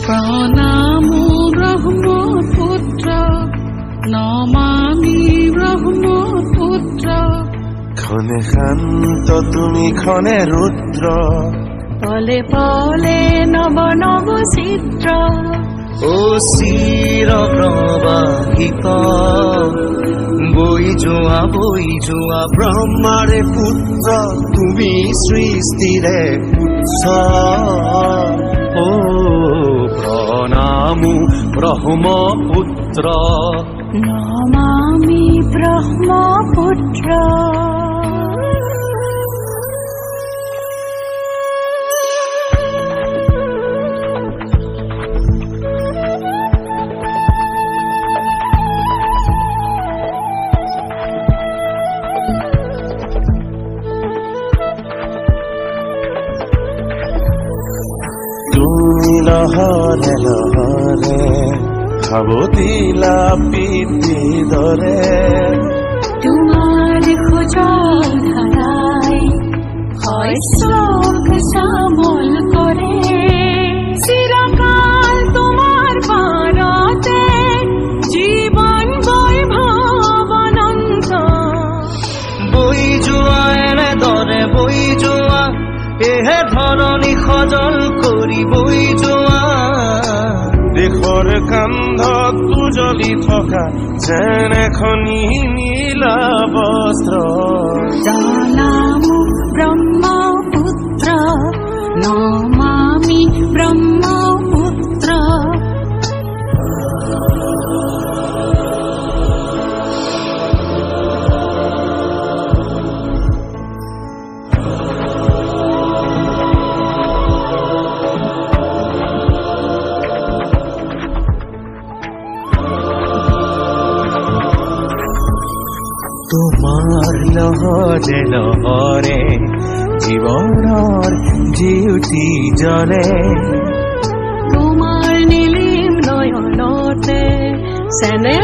প্ৰণামো ব্ৰহ্মপুত্ৰ নমামি ব্ৰহ্মপুত্ৰ ক্ষণে শান্ত তুমি ক্ষণে ৰুদ্ৰ পলে পলে নৱ নৱ চিত্ৰ ও চিৰ প্ৰবাহিত বৈ যোৱা ব্ৰহ্মাৰে পুত্ৰ তুমি সৃষ্টিৰে উৎস ও প্ৰণামো ব্ৰহ্মপুত্ৰ নমামি ব্ৰহ্মপুত্ৰ লহৰে লহৰে সাৱতিলা পিতৃৰ দৰে তোমাৰ খোজৰ ধাৰাই শস্যক চামল কৰে চিৰকাল তোমাৰ পাৰতে জীৱন বৈভৱ অনন্ত বৈ যোৱা এনেদৰে বৈ যোৱা এহে ধৰণী সজল কৰি বৈ যোৱা দেশৰ কান্ধত উজলি থকা যেন এখনি নীলা বস্ত্ৰ প্ৰণামো ব্ৰহ্মপুত্ৰ নমামি ব্ৰহ্মপুত্ৰ তোমাৰ লহৰে লহৰে জীৱনৰ জিউতি জ্বলে তোমাৰ নীলিম নয়নতে চেনেহ